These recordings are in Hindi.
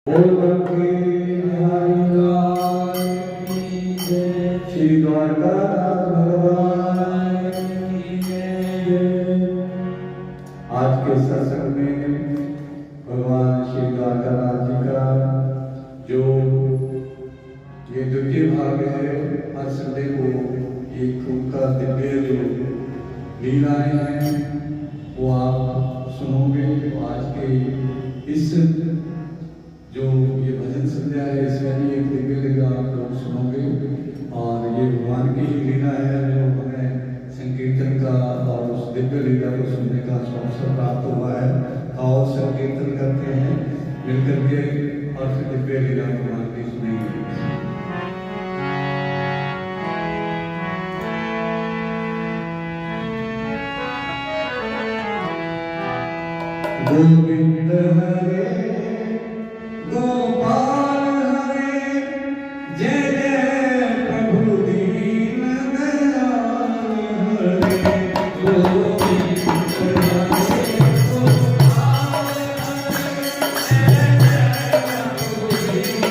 श्री द्वारकानाथ भगवान की जय। आज के सत्संग में भगवान श्री द्वारकानाथ जी का जो ये द्वितीय भाग है, हर संडे को ये खूब का दिव्य जो लीलाएं हैं वो आप सुनोगे। आज के इस जो ये भजन संध्या है इसमें भी एक दिव्य लीला आप लोग सुनोगे और ये भगवान की ही लीला है जो हमें संकीर्तन का और उस दिव्य लीला को सुनने का अवसर प्राप्त हुआ है। और संकीर्तन करते हैं मिलकर के और फिर दिव्य लीला भगवान की सुनेंगे। गोविंद हरे गोपाल हरे जय जय प्रभु दीन दयाल हरे। गोविंद हरे गोपाल हरे जय जय प्रभु दीन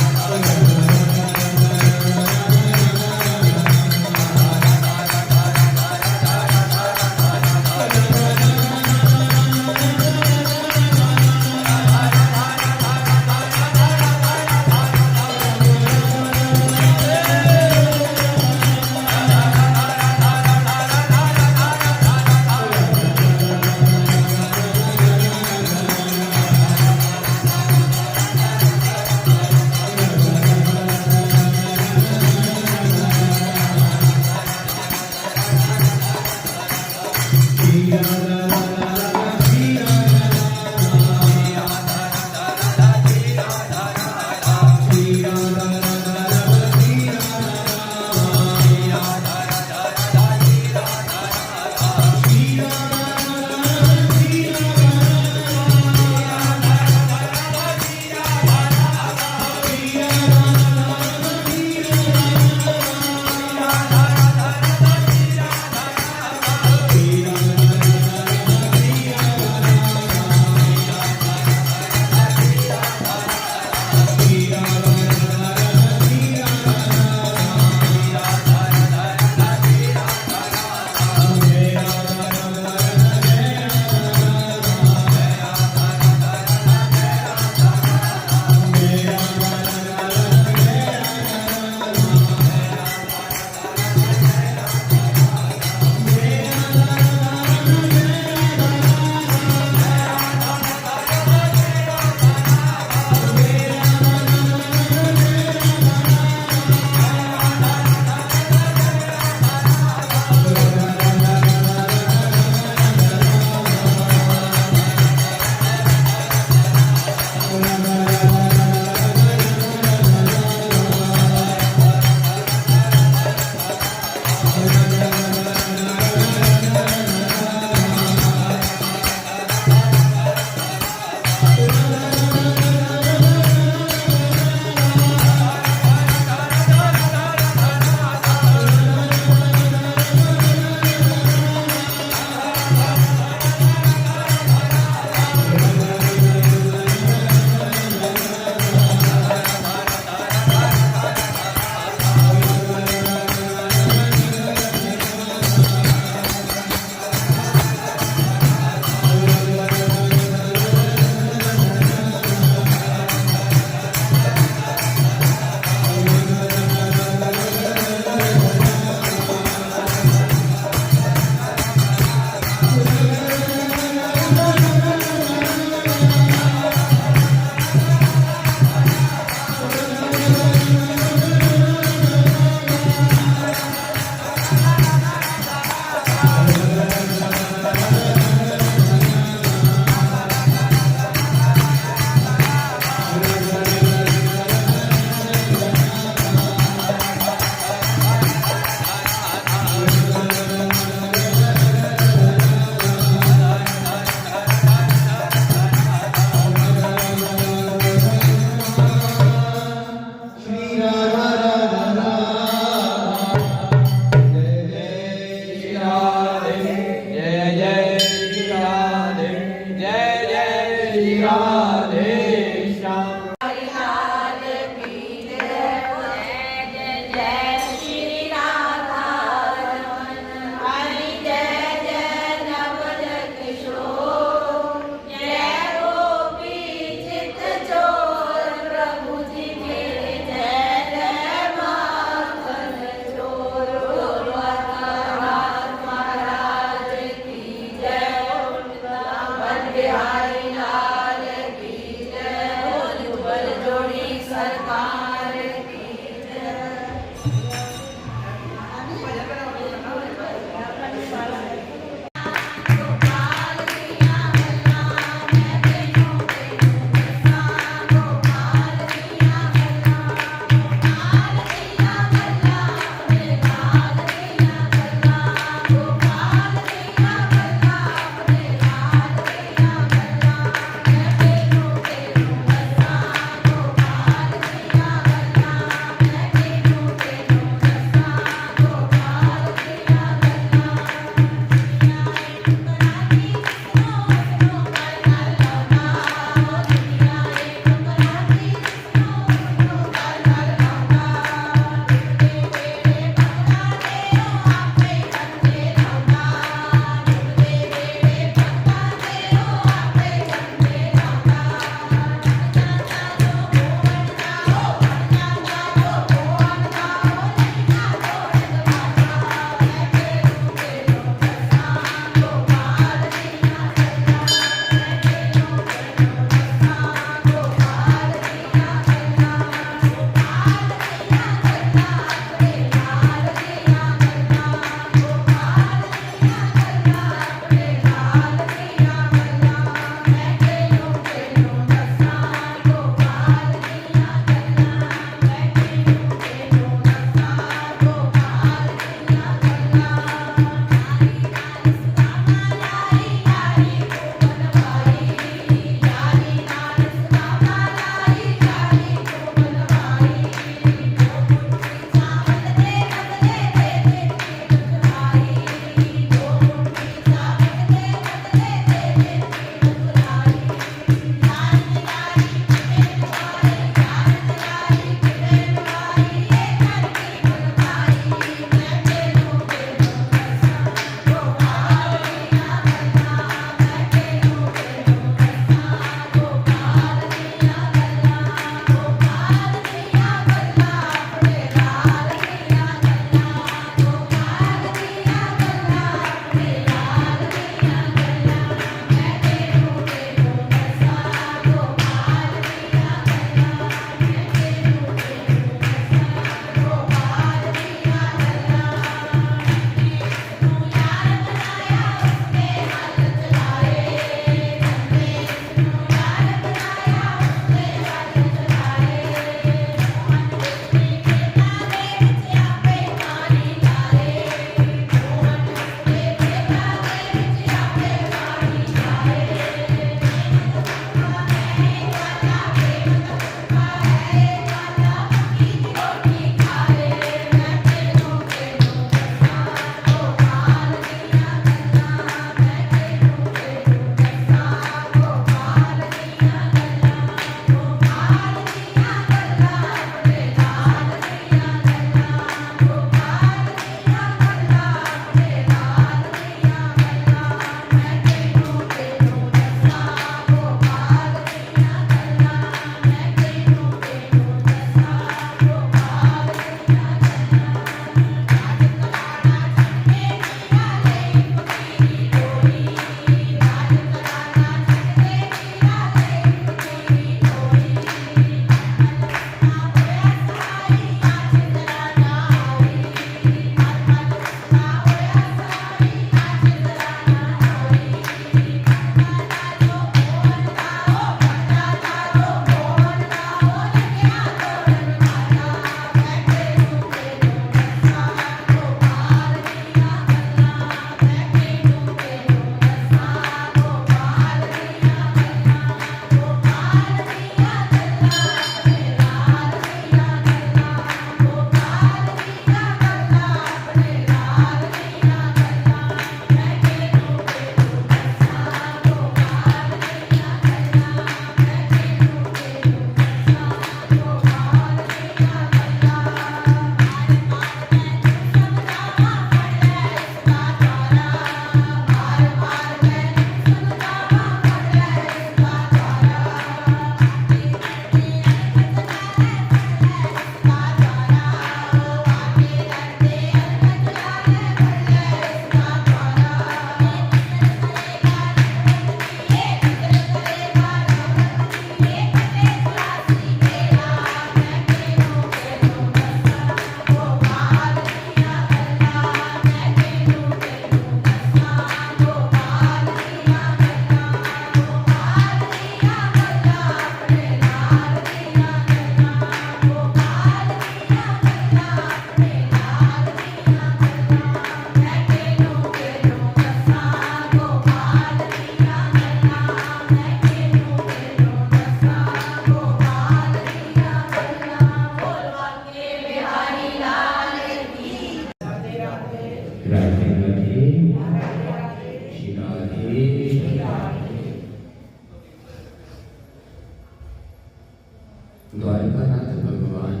द्वारकानाथ भगवान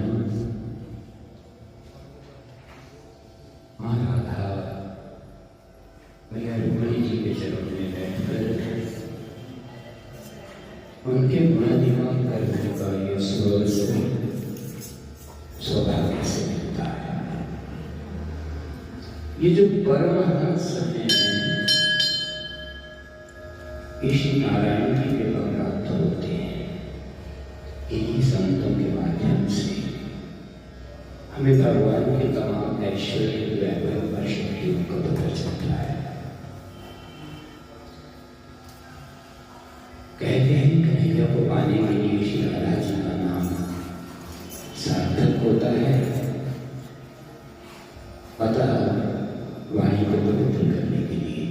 माँ राधा मैया रुक्मिणी जी के चरणों में बैठकर उनके गुणाधिमान करने का ये सौभाग्य से मिलता है। ये जो परमहंस हैं, श्री नारायण जी के प्राप्त होते हैं। इन्हीं संतों के माध्यम से हमें भगवान के तमाम ऐश्वर्य वैभव और शक्तियों का पता चलता है। कहते हैं कन्हैया को पाने के लिए श्री राधा जी का नाम सार्थक होता है, अतः वाणी को पवित्र करने के लिए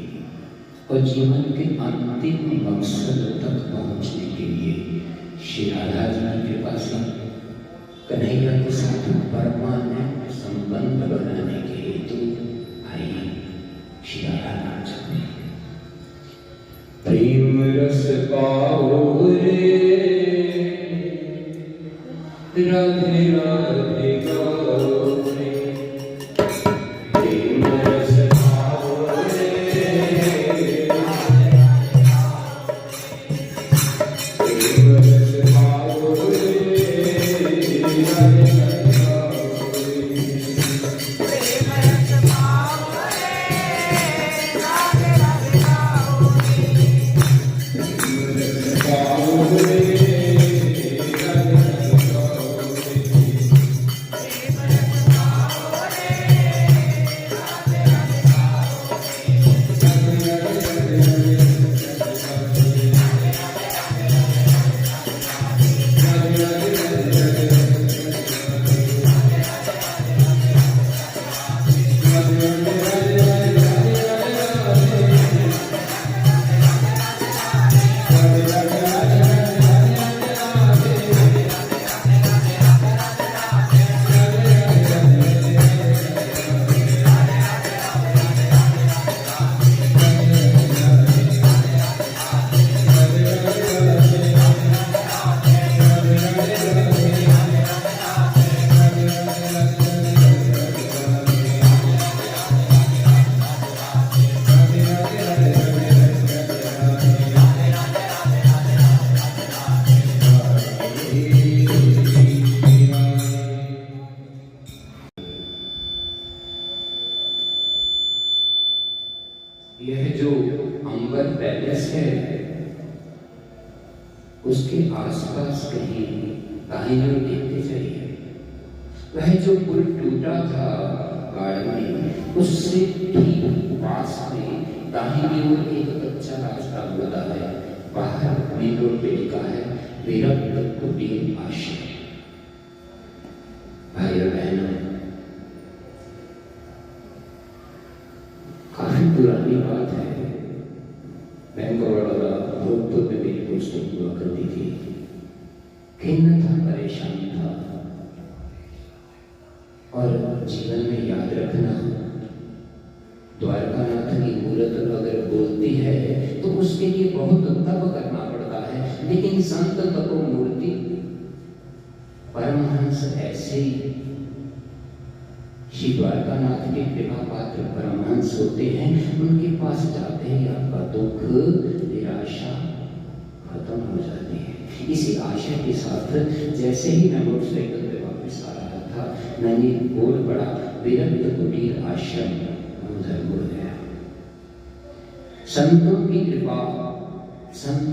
और जीवन के अंतिम मकसद तक पहुंचने के लिए श्री राधा जी के पास कन्हैया के साथ परमानेंट संबंध बनाने के हेतु आई श्री राधा नाम जपने। प्रेम रस पाओ रे राधे राधे गाओ रे, प्रेम रस पाओ रे प्रेम रस पाओ रे राधे राधे गाओ रे, प्रेम रस पाओ रे राधे राधे गाओ यह जो अंबर पैलेस है उसके आसपास कहीं दाहिनी ओर देखते जाइए। वह जो पुल टूटा था बाढ़ में, उससे ठीक पास में दाहिनी ओर एक कच्चा रास्ता बना है। बाहर मेन रोड पे लिखा है विरक्त कुटीर आश्रम। भाई और बहनों, काफी पुरानी बात है। बैंक ऑफ बड़ौदा भोजपुर में मेरी पोस्टिंग हुआ करती थी। खिन्न था, परेशान था, और जीवन में याद रखना, द्वारकानाथ की मूर्त अगर बोलती है तो उसके लिए बहुत तप करना पड़ता है। लेकिन संत तपो मूर्ति परमहंस ऐसे ही श्री द्वारकानाथ के कृपा पात्र परमहंस होते हैं। उनके पास जाते ही आपका दुख निराशा खत्म हो जाती है। इसी आशा के साथ जैसे ही मैं मोटरसाइकिल पे वापस आ रहा था, मैंने बोर्ड पड़ा विरक्त कुटीर आश्रम, उधर मुड़ गया। संतों की कृपा, संत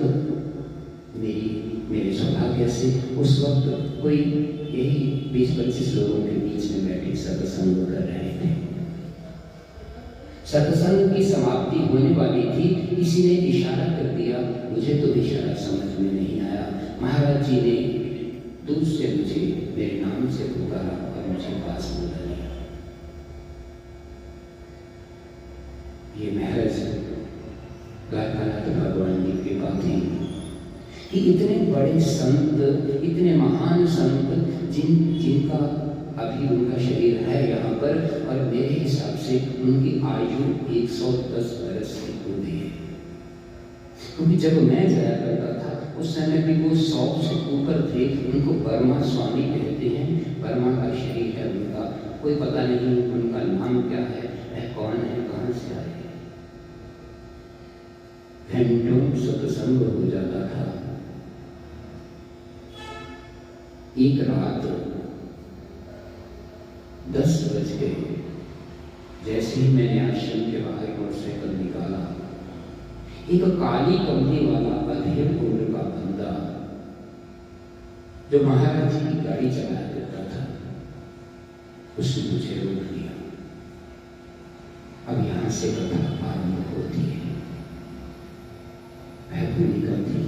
मेरे सौभाग्य से उस वक्त कोई यही 20-25 लोगों के बीच में बैठे सत्संग कर रहे थे। सत्संग की समाप्ति होने वाली थी। किसी ने इशारा कर दिया, मुझे तो इशारा समझ में नहीं आया। महाराज जी ने दूर से मुझे मेरे नाम से पुकारा और मुझे पास बुला लिया। ये महज द्वारकानाथ भगवान की कृपा थी कि इतने बड़े संत, इतने महान संत जिनका अभी उनका शरीर है यहाँ पर, और मेरे हिसाब से उनकी आयु 110 वर्ष की हो गई है। क्योंकि जब मैं जाया करता था उस समय भी वो 100 से ऊपर थे। उनको वर्मा स्वामी कहते हैं। वर्मा का शरीर है उनका, कोई पता नहीं उनका नाम क्या है, वह कौन है, कहाँ से आए। घंटों सत्संग हो जाता था। एक रात 10 बज गए। जैसे ही मैंने आश्रम के बाहर मोटरसाइकिल निकाला, एक काली कमली वाला अधेड़ उम्र का बंदा जो महाराज जी की गाड़ी चलाया करता था, उसने मुझे रोक दिया। अब यहां से कथा आरंभ होती है। वह भूमिका थी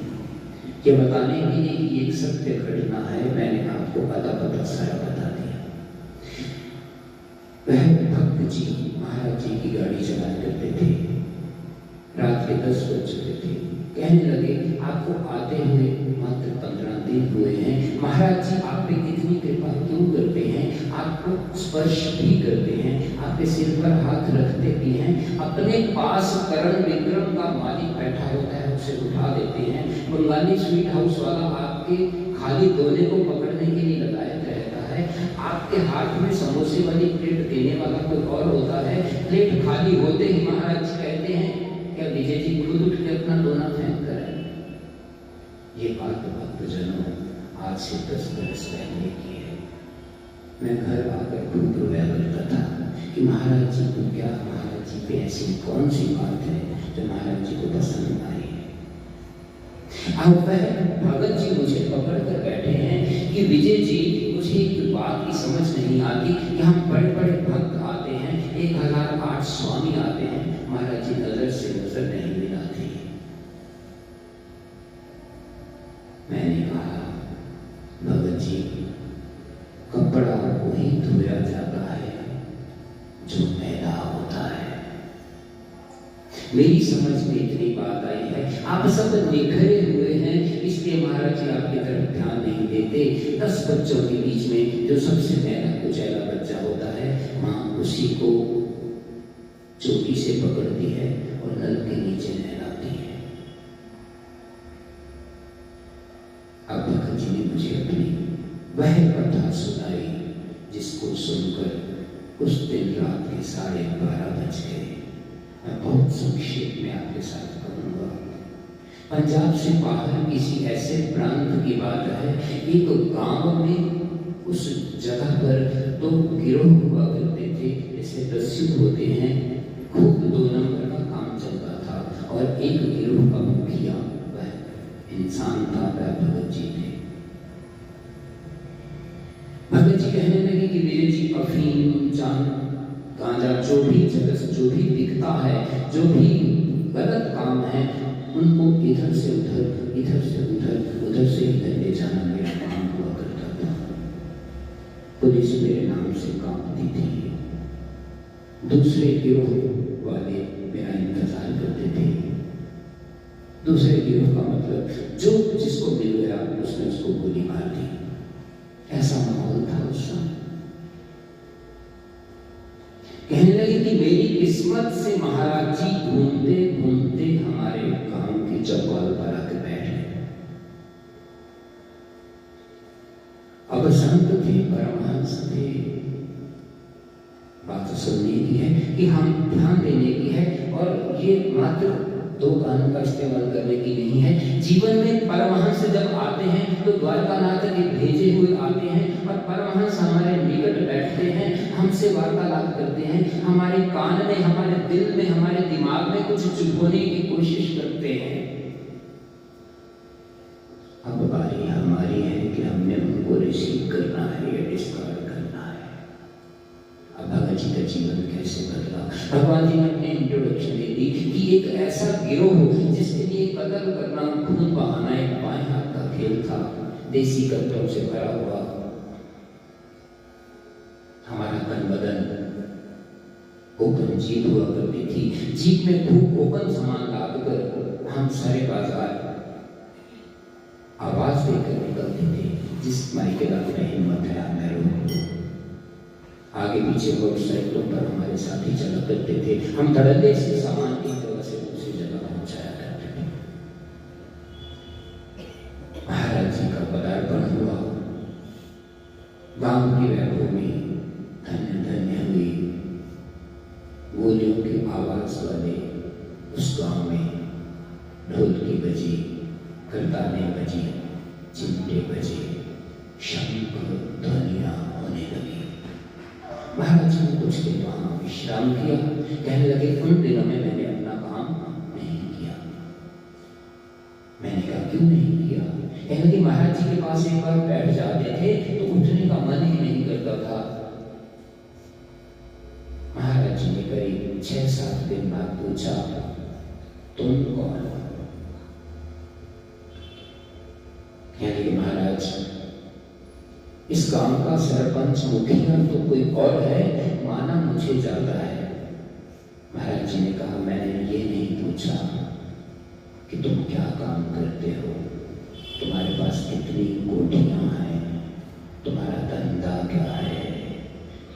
ये बताने के लिए कि एक सत्य घटना है। मैंने आपको आधा पता सारा बता दिया। वह भक्त जी महाराज जी की गाड़ी चलाया करते थे। रात के 10 बज चुके थे। कहने लगे, आपको आते हुए मात्र 15 दिन हुए हैं, महाराज जी आप पे इतनी कृपा क्यों करते हैं, आपको स्पर्श भी करते हैं, आपके सिर पर हाथ रखते भी हैं, अपने पास करण विक्रम का मालिक बैठा होता है उसे उठा देते हैं, बंगाली स्वीट हाउस वाला आपके खाली दोने को पकड़ने के लिए लगाया रहता है, आपके हाथ में समोसे वाली प्लेट देने वाला कोई और होता है, प्लेट खाली होते ही महाराज जी कहते हैं, क्या विजय जी खुद उठ के अपना दोना फेंक करें। ये बात भक्तजनों आज से 10 बरस पहले की है। मैं घर आकर खूब रोया करता था कि महाराज जी को क्या, महाराज जी पे ऐसी कौन सी बात है जो महाराज जी को पसंद आई है। अब वह भगत जी मुझे पकड़ कर बैठे हैं कि विजय जी मुझे एक बात की समझ नहीं आती कि हम बड़े बड़े भक्त आते हैं, 1008 स्वामी आते हैं, महाराज जी नजर से नजर नहीं मिलाते। मैंने कहा, भगत जी कपड़ा वही धोया जाता है जो मैला होता है। मेरी समझ में इतनी बात आई है, आप सब निखरे हुए हैं, इसलिए महाराज जी आपकी तरफ ध्यान नहीं देते। 10 बच्चों के बीच में जो सबसे मैला कुचैला बच्चा होता है, माँ उसी को चोटी से पकड़ती है और नल के नीचे नहलाती है। अब भगत जी ने मुझे अपनी वह कथा सुनाई जिसको सुनकर उस दिन रात के 12:30 बज गए। मैं बहुत संक्षेप में आपके साथ कहूँगा। पंजाब से बाहर किसी ऐसे प्रांत की बात है, एक गांव में उस जगह पर 2 गिरोह हुआ करते थे, जैसे दस्यु होते हैं, खूब 2 नंबर का काम चलता था। और एक गिरोह का मुखिया वह इंसान था, वह भगत जी थे। भगत जी कहने लगे कि विजय जी अफीम, चांद, गांजा, जो भी जगत, जो भी दिखता है, जो भी गलत काम है, उनको इधर से उधर, इधर से उधर, उधर से इधर ले जाना मेरा काम हुआ करता था। पुलिस मेरे नाम से कांपती थी। दूसरे गिरोह वाले मेरा इंतजार करते थे। दूसरे गिरोह का मतलब जो जिसको मिल गया उसने उसको गोली मार दी। ऐसा माहौल था उस समय। कहने लगे कि मेरी किस्मत से महाराज जी घूमते घूमते हमारे गांव की चौपाल पर आकर बैठ गए। अब संत थे, परमहंस थे, बात सुनने की है कि हम ध्यान देने की है, और ये मात्र 2 गानों का इस्तेमाल करने की नहीं है। जीवन में परमहंस जब आते हैं तो द्वारकानाथ के भेजे हुए आते हैं, और परमहंस हमारे निकट बैठते हैं, हमसे वार्तालाप करते हैं, हमारे कान में, हमारे दिल में, हमारे दिमाग में कुछ चुभोने की कोशिश करते हैं। अब बारी हमारी है कि हमने उनको रिसीव करना है या डिस्कार्ड करना है। अब भगत जी का जीवन कैसे बदला, भगवान जी ने अपने इंट्रोडक्शन दे दी कि एक ऐसा गिरोह जिसके लिए कत्ल करना, खून बहाना एक बाएं हाथ का खेल था, देसी कत्लों से भरा हुआ। हमारा तन बदन ओपन जीप हुआ करती थी, जीप में खूब ओपन सामान लादकर हम सारे बाजार आवाज देकर निकलते थे, जिस माइकेल में हिम्मत है मैं रोक। आगे पीछे मोटरसाइकिलों पर हमारे साथी चला करते थे, हम धड़ल्ले से सामान एक जगह से दूसरी जगह पहुंचाया करते थे। की वैभव में धन्य धन्य हुई। गोलियों की आवाज वाले उस गांव में ढोल की बजी, करताने बजी, चिमटे बजे, शंख ध्वनियां होने लगी। महाराज जी ने कुछ दिन वहां विश्राम किया। कहने लगे उन दिनों में मैंने अपना काम नहीं किया। मैंने कहा क्यों नहीं किया? कहने लगे महाराज जी के पास एक बार बैठ जाते थे तो उठने का मन ही नहीं करता था। महाराज जी ने करीब 6-7 दिन बाद पूछा तुम कौन हो? कहने लगे महाराज इस गांव का सरपंच मुखिया तो कोई और है, माना मुझे जाता है। महाराज जी ने कहा मैंने ये नहीं पूछा कि तुम क्या काम करते हो, तुम्हारे पास कितनी कोठियां हैं, तुम्हारा धंधा क्या है।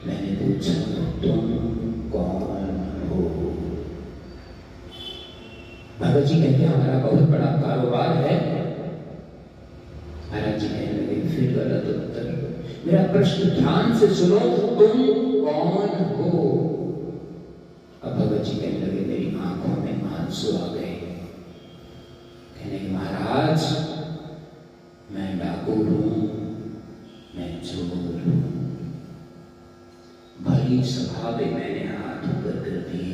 मैंने पूछा तुम कौन हो? भगत जी कहते हमारा बहुत बड़ा कारोबार है। महाराज जी कहने लगे फिर गलत उत्तर। मेरा प्रश्न ध्यान से सुनो, तुम कौन हो? अब भगत जी कहने लगे मेरी आंखों में आंसू आ गए। कहने लगे महाराज मैं डाकू हूं, मैं चोर हूं। भली सभा में मैंने हाथ ऊपर कर दिए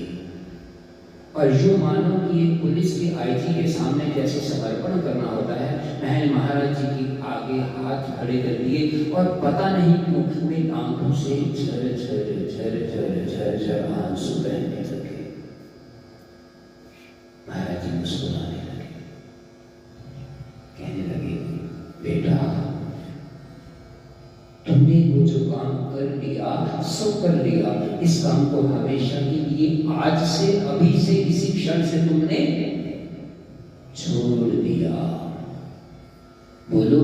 और यूं मानो कि एक पुलिस के आईजी के सामने जैसे समर्पण करना होता है, मैंने महाराज जी की आगे हाथ खड़े कर दिए और पता नहीं क्यों मेरी आंखों से झर झर झर झर झर झर आंसू बहने लगे। महाराज जी मुस्कुराने लगे, कहने लगे बेटा तुमने वो जो काम कर लिया सो कर लिया। इस काम को हमेशा के लिए आज से अभी से इसी क्षण से तुमने छोड़ दिया। बोलो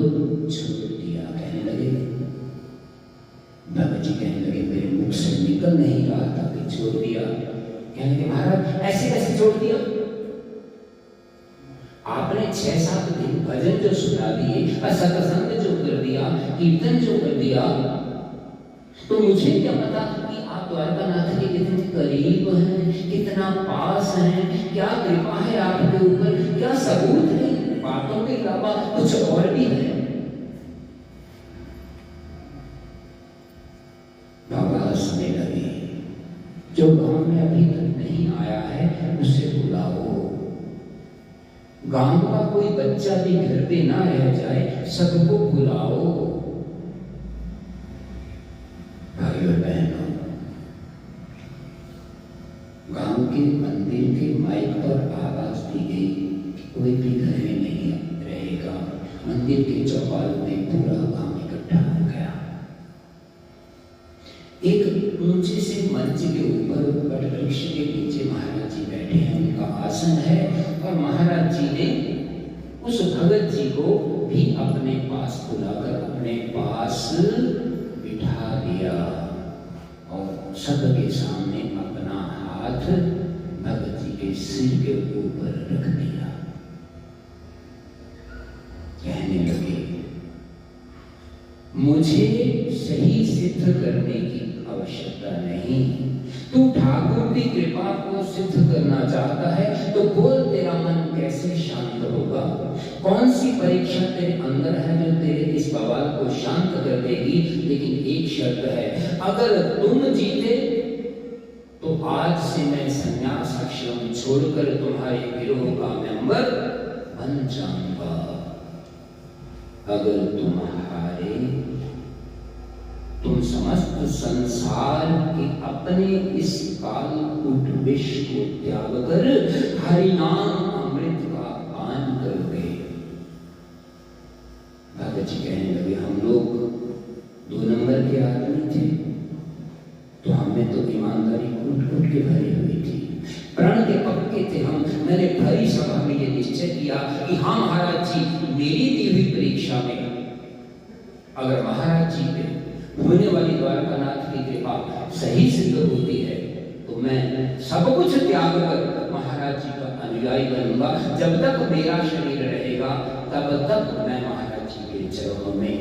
छोड़ दिया। कहने लगे बाबा जी कहने लगे मेरे मुख से निकल नहीं रहा था कि छोड़ दिया। कहने लगे महाराज ऐसे कैसे छोड़ दिया? आपने 6-7 दिन भजन जो सुना दिए, सत्संग जो कर दिया, कीर्तन जो कर दिया, तो मुझे क्या पता कि आप द्वारकानाथ के कितने करीब हैं, कितना पास हैं, क्या कृपा है आपके ऊपर, क्या सबूत है, बातों के अलावा कुछ और भी है। बाबा हंसने लगे, जो गांव में अभी तक नहीं आया है उसे बुलाओ। गांव का कोई बच्चा भी घर पे ना रह जाए, सबको बुलाओ। भाइयों बहनों, गांव के मंदिर के माइक पर आवाज दी गई कि कोई भी घर में नहीं रहेगा। मंदिर के चौपाल में पूरा गांव इकट्ठा हो गया। एक ऊंचे से मंच के ऊपर वटवृक्ष के नीचे महाराज जी बैठे हैं, उनका आसन है और महाराज जी ने उस भगत जी को भी अपने पास बुलाकर अपने पास बिठा दिया और सबके सामने अपना हाथ भगत जी के सिर के ऊपर रख दिया। कहने लगे मुझे सही सिद्ध करने की आवश्यकता नहीं, तू ठाकुर की कृपा को सिद्ध करना चाहता है तो बोल तेरा मन कैसे शांत होगा? कौन सी परीक्षा तेरे अंदर है जो तेरे इस बवाल को शांत कर देगी? लेकिन एक शर्त है, अगर तुम जीते तो आज से मैं संन्यास आश्रम छोड़कर तुम्हारे गिरोह का मेंबर बन जाऊंगा। अगर तुम हारे, तुम समस्त संसार के अपने इस कालकूट विष को त्याग कर हरि नाम अमृत का पान करोगे। भगत जी कहने लगे हम लोग 2 नंबर के आदमी थे, तो हमें तो ईमानदारी कूट-कूट के भरी हुई थी, प्रण के पक्के थे हम। मैंने भरी सभा में ये निश्चय किया कि हाँ महाराज जी, मेरी दी हुई परीक्षा में अगर महाराज जी पे होने वाली द्वारकानाथ की कृपा सही सिद्ध होती है तो मैं सब कुछ त्याग कर महाराज जी का अनुयायी बनूंगा। जब तक मेरा शरीर रहेगा तब तक मैं महाराज जी के चरणों में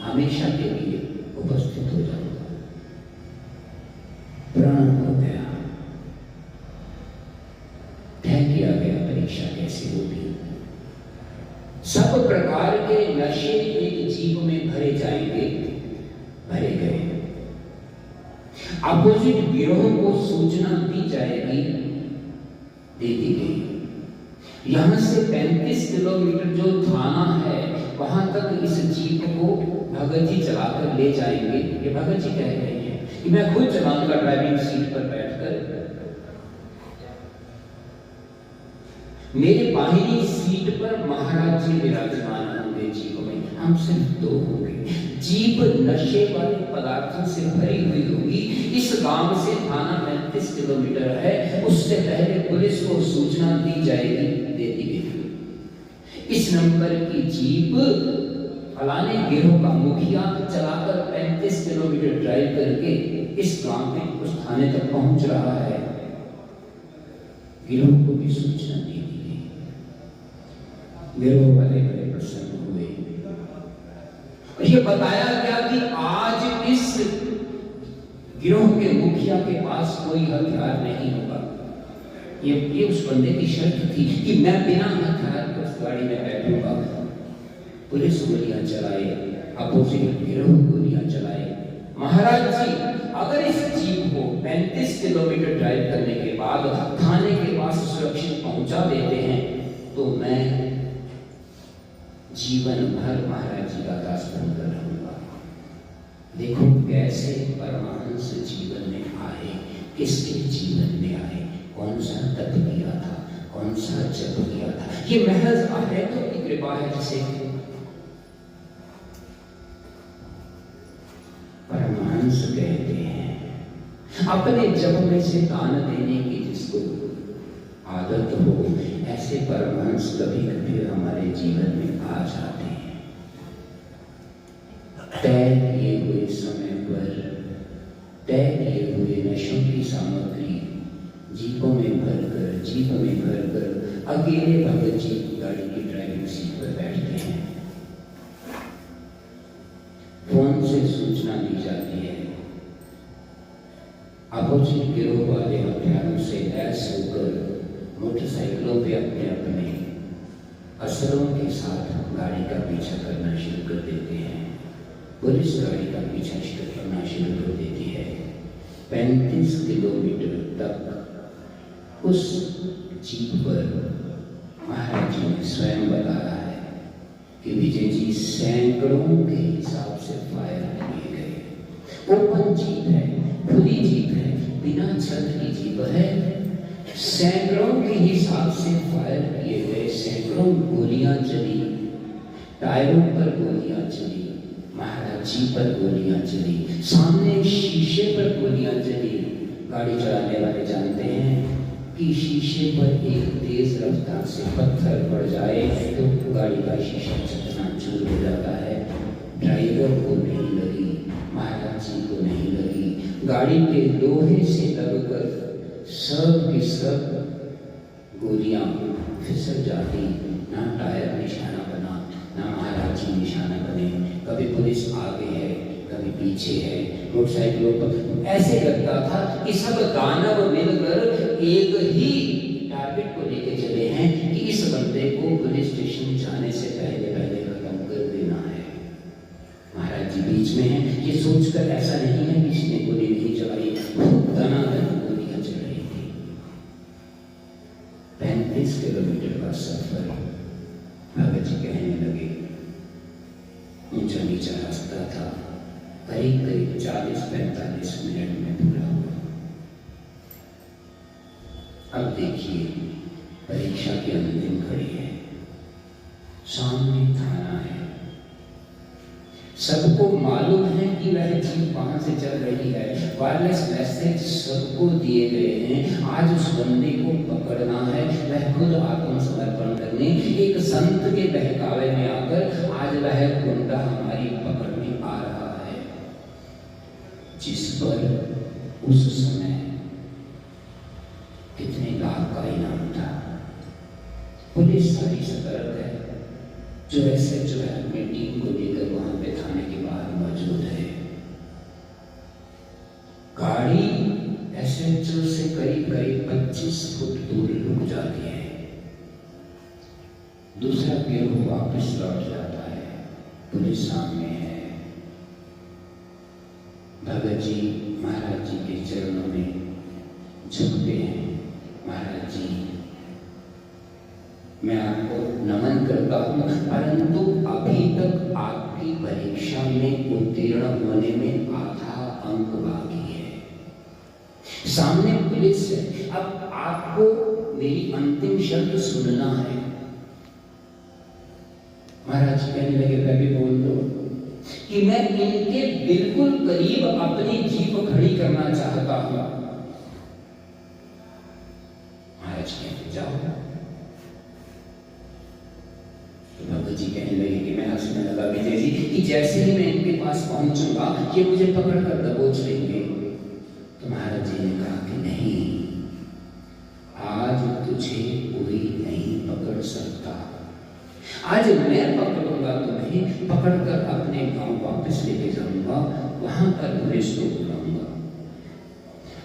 हमेशा के लिए उपस्थित हो जाऊंगा। प्राण हो गया, तय किया गया परीक्षा कैसे होगी। सब प्रकार के नशे एक जीव में भरे जाएंगे, भरे गए। अपोजिट गिरोह को सूचना दी जाएगी, दे दी गई। यहां से 35 किलोमीटर जो थाना है वहां तक इस जीप को भगत जी चलाकर ले जाएंगे। ये भगत जी कह रहे हैं कि मैं खुद चलाऊंगा ड्राइविंग सीट पर बैठकर। मेरे बाहिरी सीट पर महाराज जी विराजमान होंगे जीप में, हम सिर्फ 2 होंगे। जीप नशे वाले पदार्थों से भरी हुई होगी। इस गांव से थाना 35 किलोमीटर है, उससे पहले पुलिस को सूचना दी जाएगी, दे दी गई। इस नंबर की जीप फलाने गिरोह का मुखिया चलाकर 35 किलोमीटर ड्राइव करके इस गांव में उस थाने तक पहुंच रहा है। गिरोह को भी सूचना दी गई। गिरोह वाले बड़े प्रसन्न हुए और ये बताया गया कि आज इस गिरोह के मुखिया के पास कोई हथियार नहीं होगा। ये उस बंदे की शर्त थी कि मैं बिना हथियार के उस गाड़ी में बैठूंगा। पुलिस गोलियां चलाए, अपोजिट गिरोह गोलियां चलाए। महाराज जी अगर इस जीप को 35 किलोमीटर ड्राइव करने के बाद थाने के पास सुरक्षित पहुंचा देते हैं तो मैं जीवन भर महाराज जी का दास बनकर रहूंगा। देखो कैसे परमांश जीवन में आए, किसके जीवन में आए, कौन सा तप किया था, कौन सा जप किया था। ये महज अहेतु की कृपा है जिसे परमांश कहते हैं। अपने जप में से दान देने की जिसको आदत हो, ऐसे परमांश कभी कभी हमारे जीवन में आ जाते हैं। तय किए हुए समय पर तय किए हुए नशों की सामग्री जीपों में भरकर अकेले भगत जी गाड़ी की ड्राइविंग सीट पर बैठते हैं। फोन से सूचना दी जाती है। अपोजिट गिरोह वाले हथियारों से लैस होकर मोटरसाइकिलों पे अपने अपने असरों के साथ गाड़ी का पीछा करना शुरू कर देते हैं। पुलिस गाड़ी का पीछा करना शुरू कर देती है। 35 किलोमीटर तक उस जीप पर महाराज जी ने स्वयं बताया है कि विजय जी सैकड़ों के हिसाब से फायर किए गए। ओपन जीप है, खुली जीप है, बिना छत की जीप है। सैकड़ों के हिसाब से फायर किए गए, सैकड़ों गोलियां चली, टायरों पर गोलियां चली, महाराज जी पर गोलियां चली, सामने शीशे पर गोलियां चली। गाड़ी चलाने वाले जानते हैं कि शीशे पर एक तेज रफ्तार से पत्थर पड़ जाए तो गाड़ी का शीशा चकनाचूर हो जाता है। ड्राइवर को नहीं लगी, महाराज जी को नहीं लगी। गाड़ी के लोहे से लगकर सब की सब गोलियां फिसल जाती। ना टायर निशाना बना, ना महाराज जी निशाना बने। कभी पुलिस आगे है, कभी पीछे है, मोटरसाइकिलों पर। ऐसे लगता था कि सब दानव मिलकर एक ही टारगेट को लेके चले हैं कि इस बंदे को पुलिस स्टेशन जाने से पहले खत्म कर देना है। महाराज जी बीच में हैं। ये सोचकर ऐसा नहीं है किसी ने गोली नहीं चलाई, खूब दनादन गोलियां चल रही थी। 35 किलोमीटर का सफर भगत जी कहने लगे। ऊंचा नीचा रास्ता था, करीब 40-45 मिनट में पूरा हुआ। अब देखिए परीक्षा की अंतिम घड़ी है, सामने थाना है। सबको मालूम है कि वह जीप वहां से चल रही है। वायरलेस मैसेज सबको दिए गए हैं। आज उस बंदे को पकड़ना है, वह खुद आत्मसमर्पण करने एक संत के बहकावे में आकर आज वह गुंडा हमारी पकड़ में आ रहा है, जिस पर उस समय कितने लाख का इनाम था। पुलिस सारी सतर्क है। जो ऐसे जो है अपनी टीम को लेकर वहां पे थाने के बाहर मौजूद है। एसएचओ से करीब करीब 25 फुट दूर रुक जाती है। दूसरा गिरोह वापस लौट जाता है। पुलिस सामने है। भगत जी महाराज जी के चरणों में झुकते हैं। महाराज जी, मैं आपको नमन करता हूं, परंतु अभी तक आपकी परीक्षा में उत्तीर्ण होने में आधा अंक बाकी है। सामने पुलिस है। अब आपको मेरी अंतिम शब्द सुनना है। महाराज कहने लगे, कभी बोल दो कि मैं इनके बिल्कुल करीब अपनी जीभ खड़ी करना चाहता हूं। महाराज कहते जाओ। भगत जी कहने लगे कि मैं हंसने लगा विजय जी कि जैसे ही मैं इनके पास पहुंचूंगा ये मुझे पकड़कर दबोच लेंगे। तो महाराज जी ने कहा कि नहीं, आज तुझे कोई नहीं पकड़ सकता। आज मैं पकड़ूंगा तुम्हें, पकड़कर अपने गांव वापस लेके जाऊंगा। वहां पर पुलिस को बुलाऊंगा,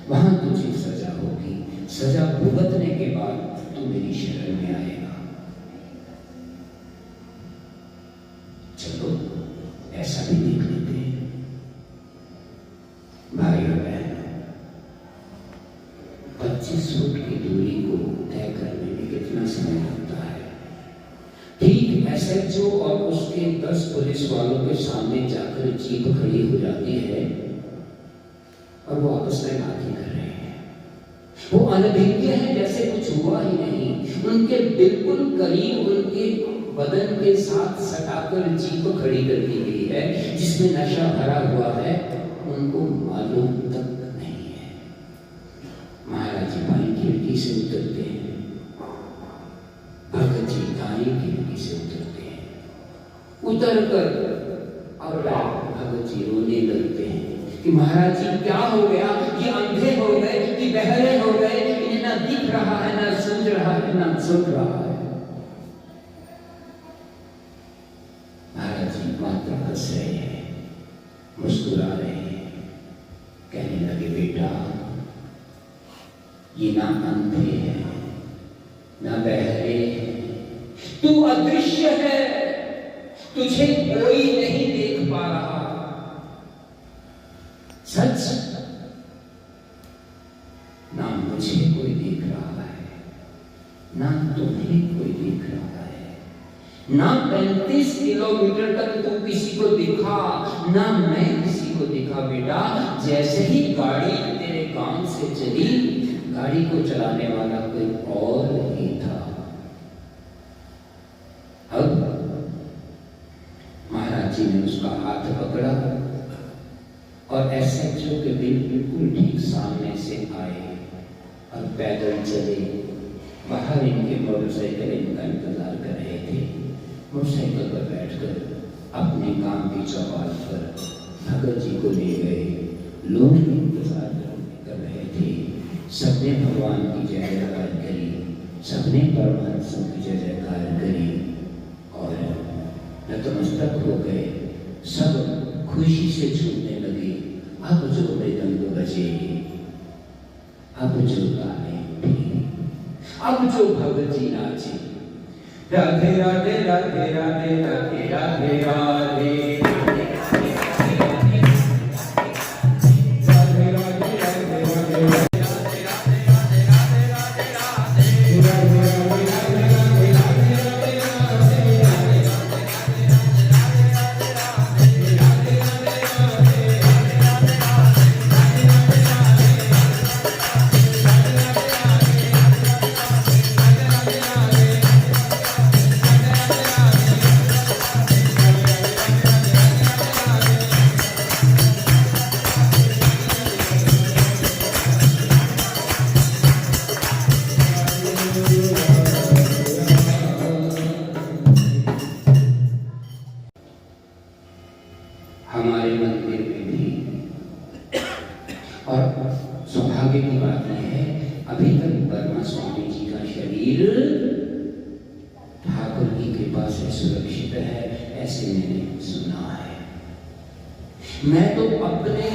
वहां तुझे सजा होगी। सजा भुगतने के बाद तू मेरी शरण में आएगा। चलो ऐसा भी देख लेते हैं। भाई और बहन, 25 फुट की दूरी को तय करने में कितना समय लगता है? ठीक एसएचओ और उसके 10 पुलिस वालों के सामने जाकर जीप खड़ी हो जाती है और वो आपस में बातें कर रहे हैं। वो अनभिज्ञ है, जैसे कुछ हुआ ही नहीं। उनके बिल्कुल करीब उनके बदन के साथ सटाकर जीप खड़ी कर दी गई है, जिसमें नशा भरा हुआ है, उनको मालूम तक नहीं है। महाराज जी बाई खिड़की से उतरते हैं, भगत जी दाई खिड़की से उतरते हैं। उतरकर और भगत जी रोने लगते हैं कि महाराज जी क्या हो गया? ये अंधे हो गए कि बहरे हो गए? इन्हें ना दिख रहा है, ना सुन रहा है, ना सुन रहा है। मात्र हंस रहे हैं, मुस्कुरा रहे हैं। कहने लगे, बेटा ये ना अंधे हैं, ना बहरे हैं, तू अदृश्य है, तुझे कोई नहीं देख पा रहा। सच, ना मुझे कोई देख रहा है, ना तुम्हें कोई देख रहा है। ना 35 किलोमीटर तक तू किसी को दिखा, ना मैं किसी को दिखा। बेटा जैसे ही गाड़ी तेरे गांव से चली, गाड़ी को चलाने वाला कोई और ही था। अब महाराज जी ने उसका हाथ पकड़ा और एसएचओ के बिल्कुल ठीक सामने से आए और पैदल चले। बाहर इनके मोटरसाइकिल इनका इंतजार कर रहे थे। मोटरसाइकिल पर बैठकर अपने काम की चौपाल पर भगत जी को ले गए। लोग इंतजार कर रहे थे। सबने भगवान की जय जयकार करी, सबने परमात्मा की जय जयकार करी और नतमस्तक हो गए। सब खुशी से झूमने लगे। अब जो मृदंग बजे, अब जो गाने थे, अब जो भगत जी नाचे। राधे राधे राधे राधे राधे राधे राधे। हमारे मंदिर में भी, और सौभाग्य की बात यह है अभी तक वर्मा स्वामी जी का शरीर ठाकुर की कृपा से सुरक्षित है, ऐसे मैंने सुना है। मैं तो अपने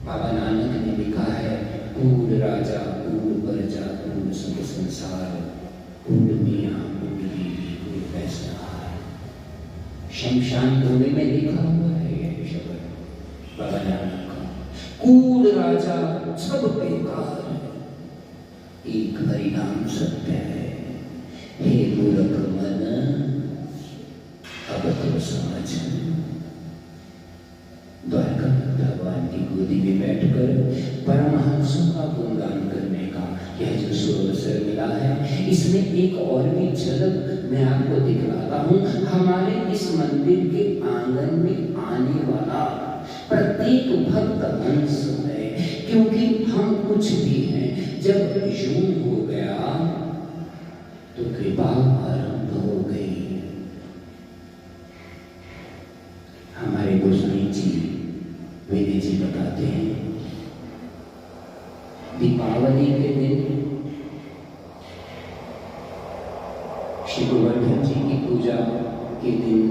बाबा नानक ने लिखा है, कूड़ राजा कूड़ प्रजा कूड़ सब संसार, कूड़ मियाँ कूड़ बीवी कूड़ पैसा। शमशान भूमि में लिखा हुआ है यह शब्द बाबा नानक का। कूड़ राजा सब बेकार, एक हरिनाम सत्य है। हे मूर्ख मन, अब तो समझ। द्वारका भगवान की गोदी में बैठकर परमहंसों का गुणगान करने का यह जो सुअवसर मिला है, इसमें एक और भी झलक मैं आपको दिखलाता हूँ। हमारे इस मंदिर के आंगन में आने वाला प्रत्येक भक्त हंस है, क्योंकि हम कुछ भी हैं। जब यूं हो गया तो कृपा आरंभ हो गई। हमारे गोस्वामी जी विनय जी बताते हैं, दीपावली के दिन श्री गोवर्धन जी की पूजा के दिन,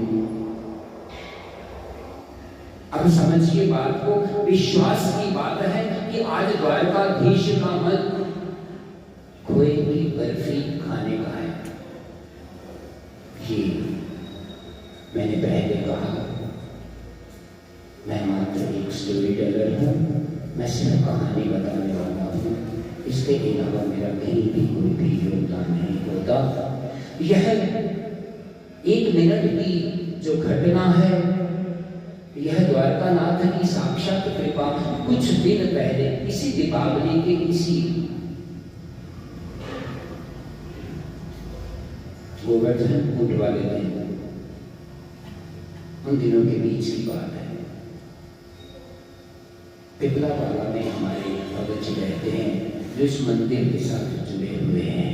अब समझिए बात को, विश्वास की बात है कि आज द्वारकाधीश का मन खोए की बर्फी खाने का है। ये मैंने पहले कहा, मैं मात्र एक स्टोरी टेलर हूँ, मैं सिर्फ कहानी बताने वाला हूँ, इसके अलावा मेरा कहीं भी कोई भी योगदान नहीं होता। यह 1 मिनट की जो घटना है, यह द्वारकानाथ की साक्षात कृपा। कुछ दिन पहले इसी दीपावली के इसी गोवर्धन कूट वाले दिन, उन दिनों के बीच की बात है, पिपला वाला में हमारे भगत जी रहते हैं, जो इस मंदिर के साथ जुड़े हुए हैं।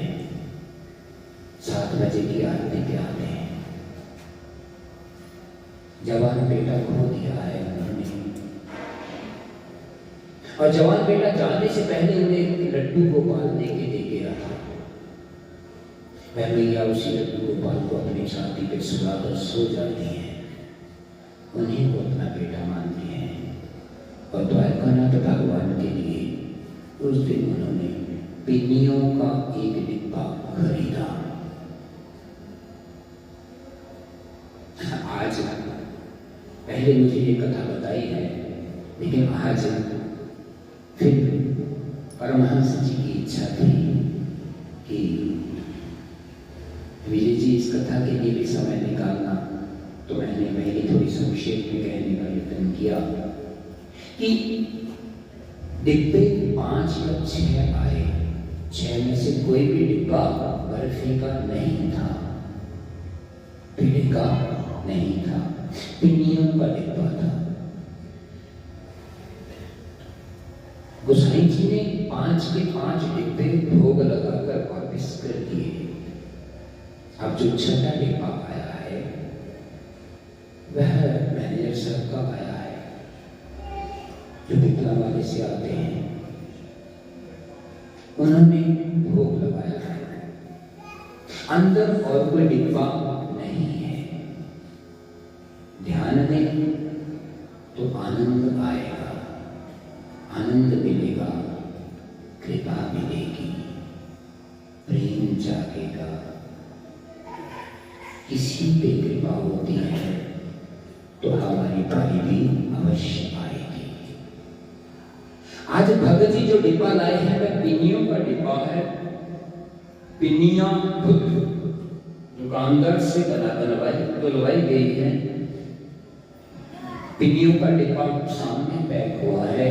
7 बजे की आरती के आते हैं। जवान बेटा खो दिया है उन्होंने, और जवान बेटा जाने से पहले उन्हें लड्डू गोपाल लेके दे गया था। वह भैया उसी लड्डू गोपाल को अपनी छाती पे सुलाकर सो जाती है। उन्हीं को अपना बेटा मानती है, और द्वारकानाथ भगवान के लिए उस दिन उन्होंने पिन्नियों का एक डिब्बा खरीदा। आज पहले मुझे ये कथा बताई है, लेकिन आज फिर परमहंस जी की इच्छा थी कि विजय जी इस कथा के लिए भी समय निकालना, तो मैंने पहले थोड़ी संक्षेप में कहने का यत्न किया कि डिब्बे 5 या 6 आए। 6 में से कोई भी डिब्बा बर्फी का नहीं था, पेड़े का नहीं था, पिन्नियों का डिब्बा था। गोसाई जी ने 5 के 5 डिब्बे भोग लगाकर वापस कर दिए। अब जो 6वां डिब्बा आया है, वह मैनेजर साहब का आया है, जो पिपला वाले से आते हैं। उन्होंने भोग लगाया है, अंदर और कोई डिब्बा नहीं है। ध्यान दें तो आनंद आएगा, आनंद मिलेगा, कृपा मिलेगी, प्रेम जागेगा। किसी पे कृपा होती है तो हमारी बारी भी अवश्य आएगी। आज भगत जी जो डिब्बा लाए हैं, वह पिन्नियों का डिब्बा है। पिन्नियां खुद दुकानदार से बनवाई गई है। पिन्नियों का डिब्बा सामने पैक हुआ है,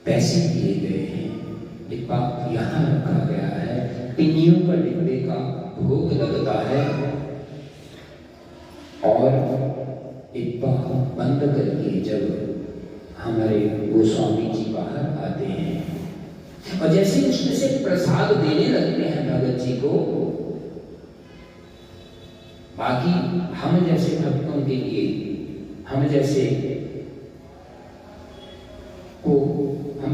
पैसे दिए गए हैं, डिब्बा यहाँ रखा गया है। पिन्नियों का डिब्बे का भोग लगता है, और डिब्बा बंद करके जब हमारे गोस्वामी जी बाहर आते हैं, और जैसे उसमें से प्रसाद देने लगते हैं भगत जी को, बाकी हम जैसे भक्तों के लिए, हम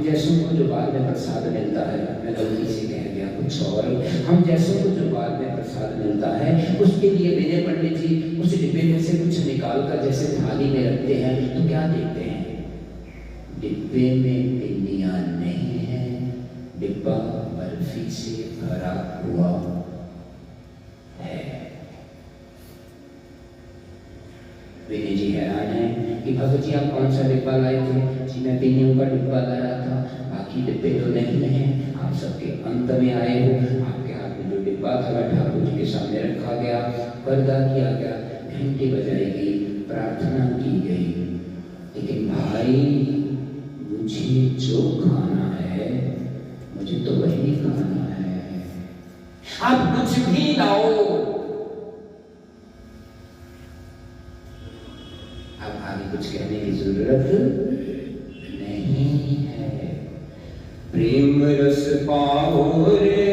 जैसों को जो बाद में प्रसाद मिलता है, मैं गलती से कह गया कुछ और, हम जैसों को जो बाद में प्रसाद मिलता है, उसके लिए विनय पंडित जी उस डिब्बे में से कुछ निकाल कर जैसे थाली में रखते हैं, तो क्या देखते हैं? डिब्बे में पिन्नियाँ नहीं है, डिब्बा बर्फी से भरा हुआ है। विनय जी हैरान है कि भगत जी आप कौन सा डिब्बा लाए थे? जी मैं पिन्नियों का डिब्बा लाया था, बाकी डिब्बे तो नहीं है। आप सबके अंत में आए हो, आपके हाथ में जो डिब्बा था ठाकुर जी के सामने रखा गया, पर्दा किया गया, घंटी बजाई गई, प्रार्थना की गई, लेकिन भाई मुझे जो खाना है मुझे तो वही खाना है। आप कुछ भी लाओ, अब आगे कुछ कहने की जरूरत नहीं है। प्रेम रस पाओ रे,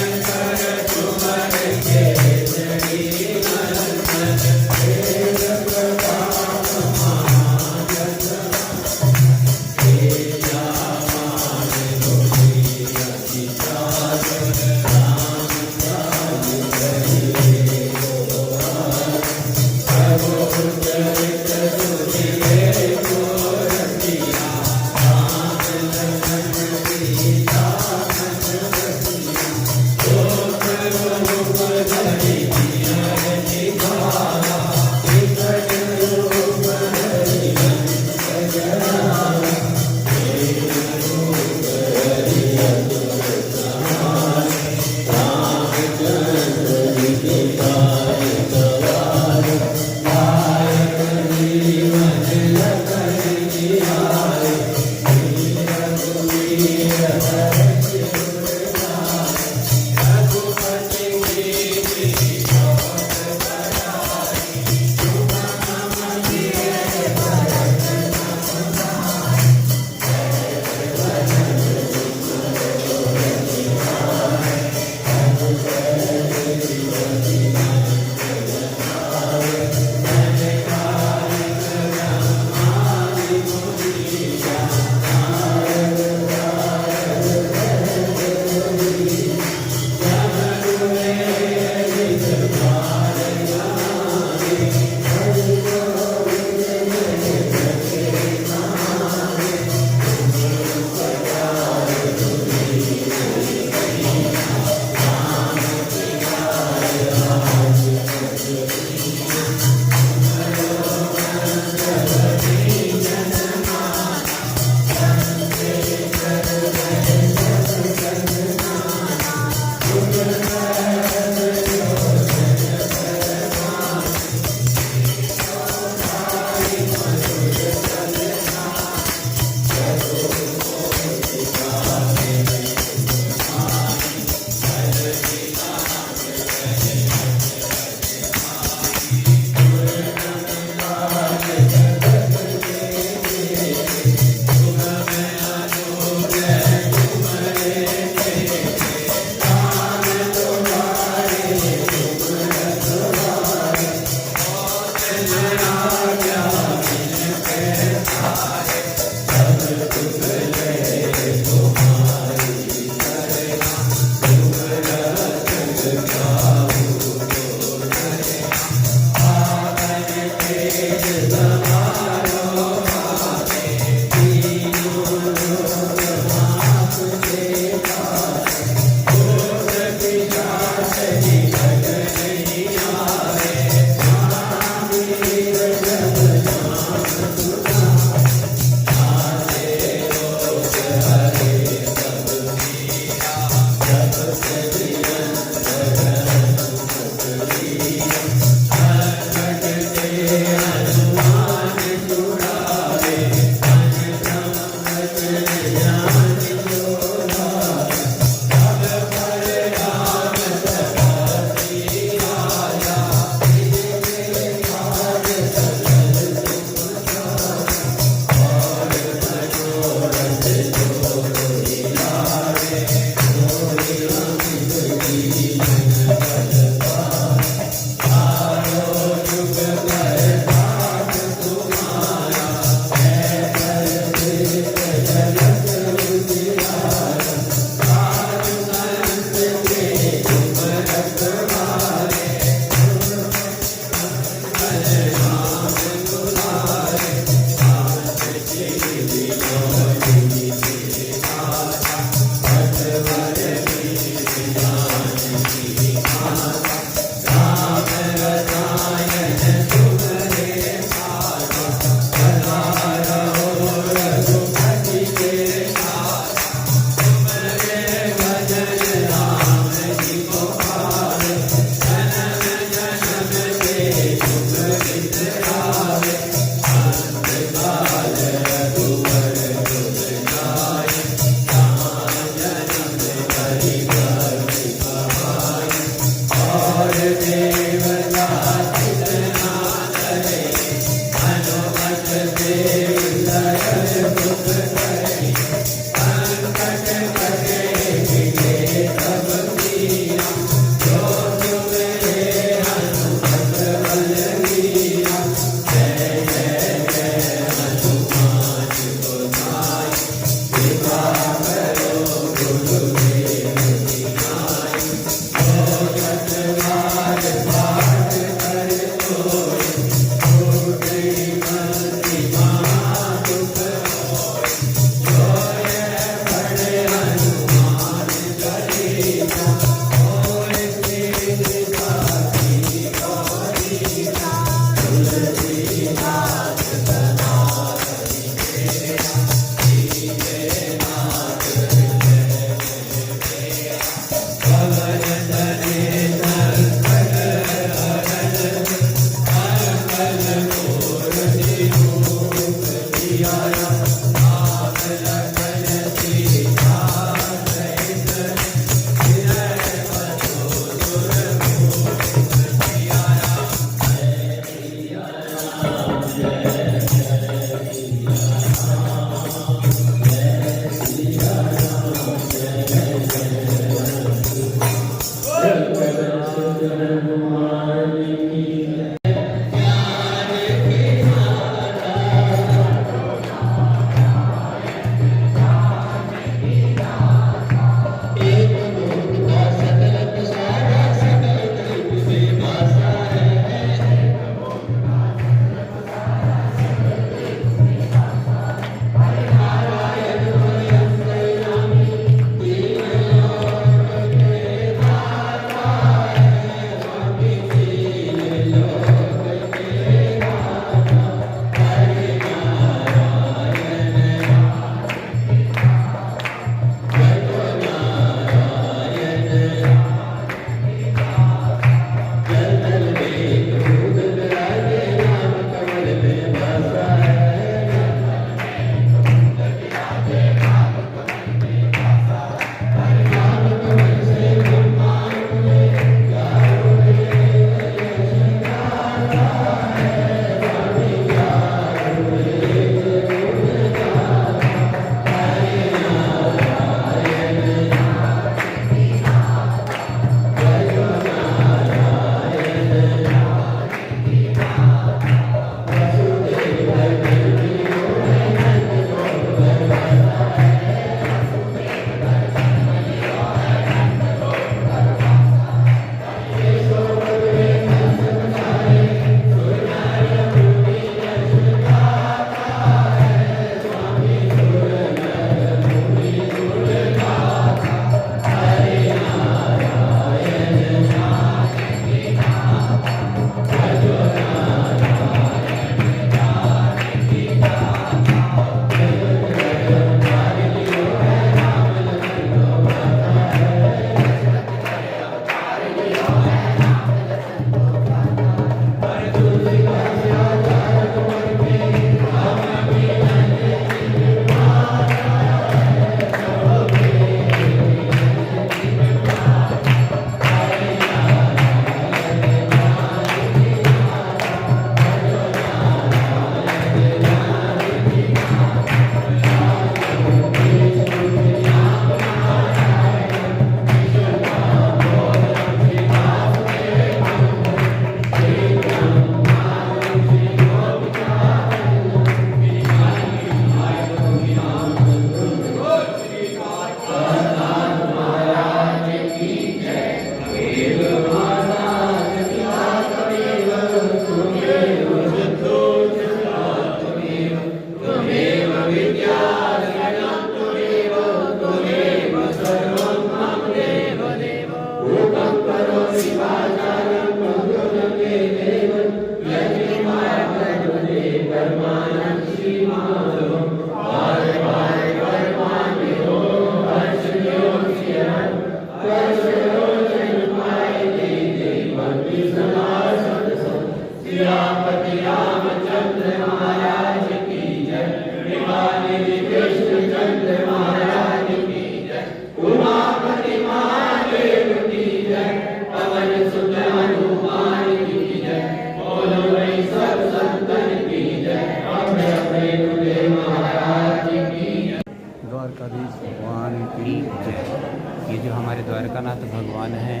द्वारकानाथ भगवान हैं।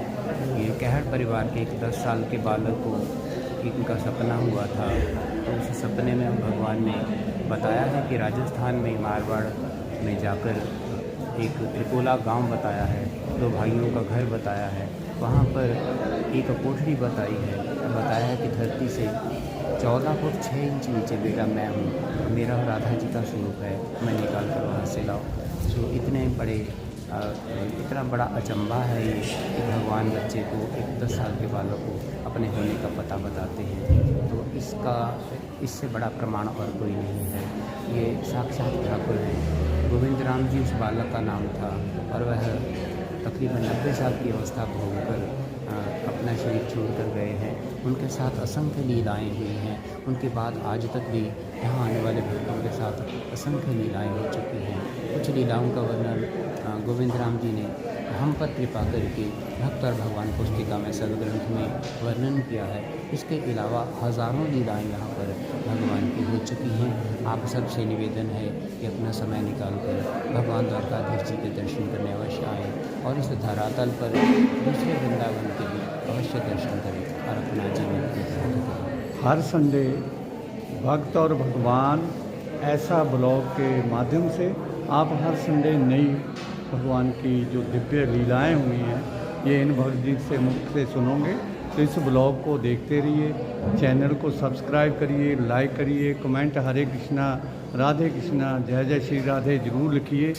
ये कहर परिवार के एक 10 साल के बालक को इनका सपना हुआ था, तो उस सपने में भगवान ने बताया है कि राजस्थान में मारवाड़ में जाकर एक त्रिकोला गांव बताया है, 2 भाइयों का घर बताया है, वहाँ पर एक कोठरी बताई है, बताया है कि धरती से 14 फुट 6 इंच नीचे बेटा मैं हूँ, मेरा राधा जी का स्वरूप है, मैं निकाल कर वहाँ से लाओ। तो इतना बड़ा अचंभा है ये कि भगवान बच्चे को, एक 10 साल के बालक को अपने होने का पता बताते हैं। तो इससे बड़ा प्रमाण और कोई नहीं है। ये साक्षात ठाकुर हैं। गोविंद राम जी उस बालक का नाम था और वह तकरीबन 90 साल की अवस्था भोग कर अपना शरीर छोड़ कर गए हैं। उनके साथ असंख्य लीलाएँ हुई हैं। उनके बाद आज तक भी यहाँ आने वाले भक्तों के साथ असंख्य लीलाएँ हो चुकी हैं। कुछ लीलाओं का वर्णन गोविंद राम जी ने हम पर कृपा करके भक्त और भगवान पुस्तिका में सदग्रंथ में वर्णन किया है। इसके अलावा हज़ारों लीलाएँ यहाँ पर भगवान की हो चुकी हैं। आप सबसे निवेदन है कि अपना समय निकालकर भगवान द्वारकाधीश जी के दर्शन करने अवश्य आएँ और इस धरातल पर दूसरे वृंदावन के भी अवश्य दर्शन करें और अपना जीवन व्यतीत करें। हर संडे भक्त और भगवान ऐसा ब्लॉग के माध्यम से आप हर संडे नई भगवान की जो दिव्य लीलाएं हुई हैं ये इन भक्त जी से मुख से सुनोगे। तो इस ब्लॉग को देखते रहिए, चैनल को सब्सक्राइब करिए, लाइक करिए, कमेंट हरे कृष्णा राधे कृष्णा जय जय श्री राधे ज़रूर लिखिए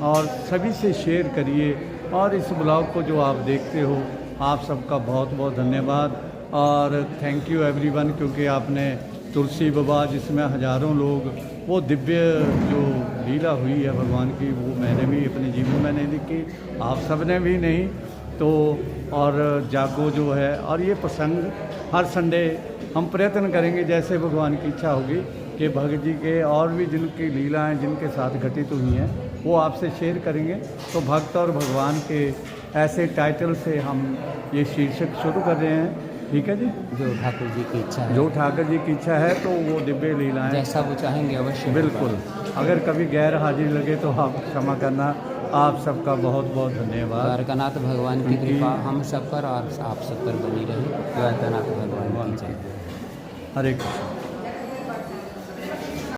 और सभी से शेयर करिए। और इस ब्लॉग को जो आप देखते हो आप सबका बहुत बहुत धन्यवाद और थैंक यू एवरीवन, क्योंकि आपने तुलसी बाबा जिसमें हज़ारों लोग वो दिव्य जो लीला हुई है भगवान की वो मैंने भी अपने जीवन में नहीं देखी, आप सब ने भी नहीं। तो और जागो जो है और ये प्रसंग हर संडे हम प्रयत्न करेंगे जैसे भगवान की इच्छा होगी कि भगत जी के और भी जिनकी लीलाएं जिनके साथ घटित हुई हैं वो आपसे शेयर करेंगे। तो भक्त और भगवान के ऐसे टाइटल से हम ये शीर्षक शुरू कर रहे हैं। ठीक है जी, जो ठाकुर जी की इच्छा है, जो ठाकुर जी की इच्छा है तो वो दिव्य लीलाएं जैसा वो चाहेंगे अवश्य बिल्कुल। अगर कभी गैर हाजिर लगे तो आप क्षमा करना। आप सबका बहुत बहुत धन्यवाद। द्वारकानाथ भगवान की कृपा हम सब पर और आप सब पर बनी रहे। द्वारकानाथ भगवान की जय। हरे कृष्ण।